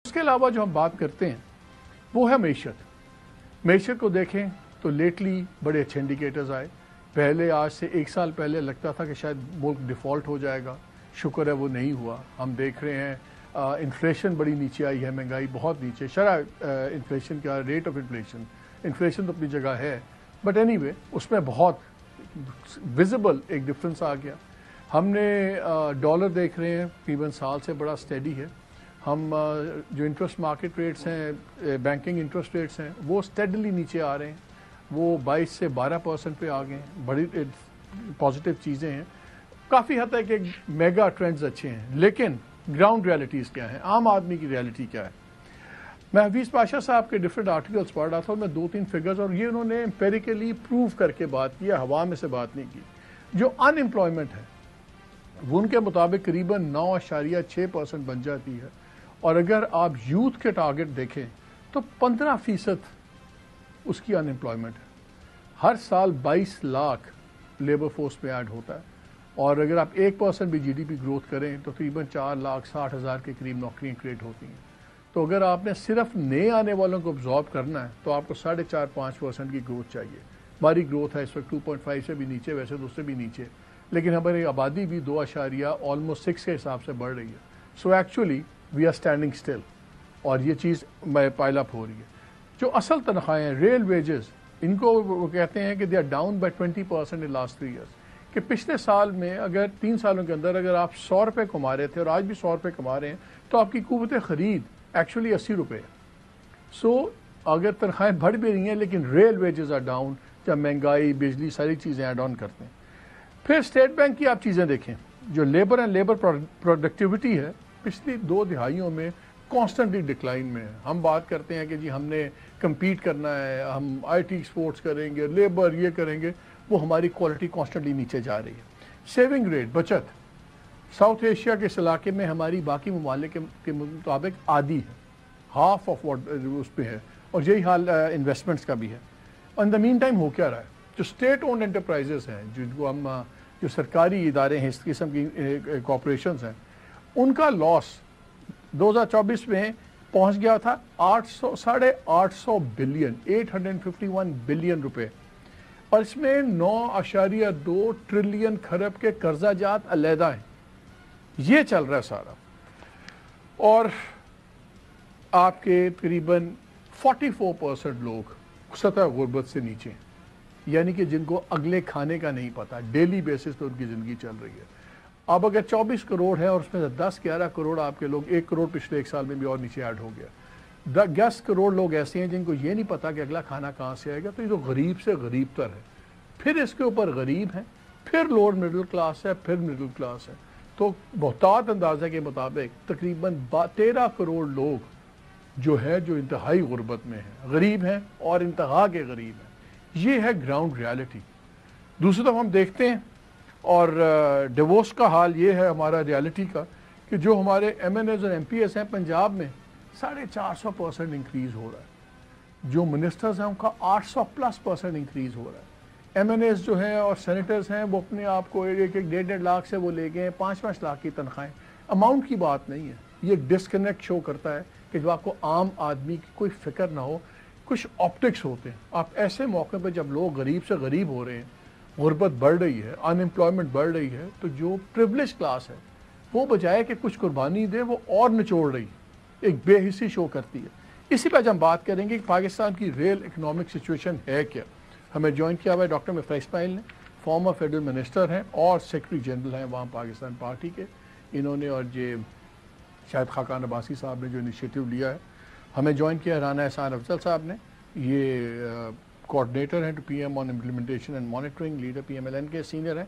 اس کے علاوہ جو ہم بات کرتے ہیں وہ ہے معیشت کو دیکھیں تو لیٹلی بڑے اچھے انڈیکیٹرز آئے. پہلے آج سے 1 سال پہلے لگتا تھا کہ شاید ملک ڈیفالٹ ہو جائے گا. شکر ہے وہ نہیں ہوا. ہم دیکھ رہے ہیں انفلیشن بڑی نیچے آئی ہے, مہنگائی بہت نیچے. شرح انفلیشن کا ریٹ آف انفلیشن تو اپنی جگہ ہے, بٹ اینی وے اس میں بہت ویزیبل ایک ڈفرنس آ گیا. ہم نے ڈالر دیکھ رہے ہیں تقریباً سال سے بڑا اسٹیڈی ہے. ہم جو انٹرسٹ مارکیٹ ریٹس ہیں, بینکنگ انٹرسٹ ریٹس ہیں, وہ اسٹیڈلی نیچے آ رہے ہیں. وہ 22 سے 12% پہ آ گئے ہیں. بڑی پازیٹیو چیزیں ہیں. کافی حد تک ایک میگا ٹرینڈز اچھے ہیں. لیکن گراؤنڈ ریالٹیز کیا ہیں, عام آدمی کی ریالٹی کیا ہے؟ میں حفیظ پاشا صاحب کے ڈفرینٹ آرٹیکلس پڑھ رہا تھا, اور میں 2-3 فگرز, اور یہ انہوں نے امپیریکلی پروو کر کے بات کی ہے, ہوا میں سے بات نہیں کی. جو ان امپلائمنٹ ہے وہ ان کے مطابق قریباً 9.6% بن جاتی ہے. اور اگر آپ یوتھ کے ٹارگٹ دیکھیں تو 15% اس کی ان امپلائمنٹ ہے. ہر سال 22 لاکھ لیبر فورس میں ایڈ ہوتا ہے, اور اگر آپ 1% بھی جی ڈی پی گروتھ کریں تو تقریباً 4,60,000 کے قریب نوکریاں کریٹ ہوتی ہیں. تو اگر آپ نے صرف نئے آنے والوں کو ابزارب کرنا ہے تو آپ کو 4.5-5% کی گروتھ چاہیے. ہماری گروتھ ہے اس وقت 2.5 سے بھی نیچے, ویسے تو اس سے بھی نیچے, لیکن ہماری آبادی بھی 2.6 کے حساب سے بڑھ رہی ہے. So actually we are standing still, اور یہ چیز پائل اپ ہو رہی ہے. جو اصل تنخواہیں ہیں, ریئل ویجز, ان کو وہ کہتے ہیں کہ they are down by 20% in last 3 years. کہ پچھلے سال میں اگر 3 سالوں کے اندر اگر آپ 100 روپے کما رہے تھے اور آج بھی 100 روپے کما رہے ہیں تو آپ کی قوت خرید ایکچولی 80 روپے ہے. سو اگر تنخواہیں بڑھ بھی رہی ہیں لیکن ریئل ویجز آر ڈاؤن, جب مہنگائی, بجلی, ساری چیزیں ایڈ آن کرتے ہیں. پھر اسٹیٹ بینک کی آپ چیزیں دیکھیں, جو لیبر اینڈ لیبر پروڈکٹیوٹی ہے پچھلی 2 دہائیوں میں کانسٹنٹلی ڈکلائن میں ہے. ہم بات کرتے ہیں کہ جی ہم نے کمپیٹ کرنا ہے, ہم آئی ٹی ایکسپورٹس کریں گے, لیبر یہ کریں گے, وہ ہماری کوالٹی کانسٹنٹلی نیچے جا رہی ہے. سیونگ ریٹ, بچت, ساؤتھ ایشیا کے اس علاقے میں ہماری باقی ممالک کے مطابق آدھی ہے, ہاف آف واٹ اس پہ ہے, اور یہی حال انویسٹمنٹس کا بھی ہے. ان دا مین ٹائم ہو کیا رہا ہے, جو اسٹیٹ اونڈ انٹرپرائزز ہیں, جن کو ہم جو سرکاری ادارے ہیں, اس قسم کی کارپوریشنز ہیں, ان کا لاس 2024 میں پہنچ گیا تھا 850 بلین 851 بلین روپے, اور اس میں 9.2 ٹریلین کھرب کے قرضہ جات علیحدہ ہیں. یہ چل رہا ہے سارا, اور آپ کے تقریباً 44% لوگ سطح غربت سے نیچے ہیں, یعنی کہ جن کو اگلے کھانے کا نہیں پتا, ڈیلی بیسس پہ ان کی زندگی چل رہی ہے. اب اگر 24 کروڑ ہے اور اس میں سے 10-11 کروڑ آپ کے لوگ, 1 کروڑ پچھلے 1 سال میں بھی اور نیچے ایڈ ہو گیا, 10 کروڑ لوگ ایسے ہیں جن کو یہ نہیں پتا کہ اگلا کھانا کہاں سے آئے گا. تو یہ تو غریب سے غریب تر ہے. پھر اس کے اوپر غریب ہیں, پھر لوور مڈل کلاس ہے, پھر مڈل کلاس ہے. تو محتاط اندازہ کے مطابق تقریباً 13 کروڑ لوگ جو ہے جو انتہائی غربت میں ہیں, غریب ہیں اور انتہا کے غریب ہیں. یہ ہے گراؤنڈ ریالٹی. دوسری طرف ہم دیکھتے ہیں, اور ڈیوورس کا حال یہ ہے ہمارا ریالٹی کا, کہ جو ہمارے ایم این ایز اور ایم پی ایس ہیں پنجاب میں 450% انکریز ہو رہا ہے. جو منسٹرز ہیں ان کا 800+% انکریز ہو رہا ہے. ایم این ایز جو ہیں اور سینیٹرز ہیں وہ اپنے آپ کو 1.5 لاکھ سے وہ لے گئے 5-5 لاکھ کی تنخواہیں. اماؤنٹ کی بات نہیں ہے, یہ ڈسکنیکٹ شو کرتا ہے کہ جو آپ کو عام آدمی کی کوئی فکر نہ ہو, کچھ آپٹکس ہوتے ہیں. آپ ایسے موقع پہ جب لوگ غریب سے غریب ہو رہے ہیں, غربت بڑھ رہی ہے, ان امپلائمنٹ بڑھ رہی ہے, تو جو پریولیج کلاس ہے وہ بجائے کہ کچھ قربانی دے وہ اور نچوڑ رہی, ایک بے حسی شو کرتی ہے. اسی پہ آج ہم بات کریں گے کہ پاکستان کی ریئل اکنامک سچویشن ہے کیا. ہمیں جوائن کیا ہوا ہے ڈاکٹر مفتا اسماعیل نے, فارمر فیڈرل منسٹر ہیں اور سیکرٹری جنرل ہیں وہاں پاکستان پارٹی کے. انہوں نے, اور یہ شاید خاقان عباسی صاحب نے جو انیشیٹو لیا ہے. ہمیں جوائن کیا رانا احسان افضل صاحب نے, یہ کوآرڈینیٹر ہیں to P M on implementation and monitoring, leader P M L N کے سینئر ہیں.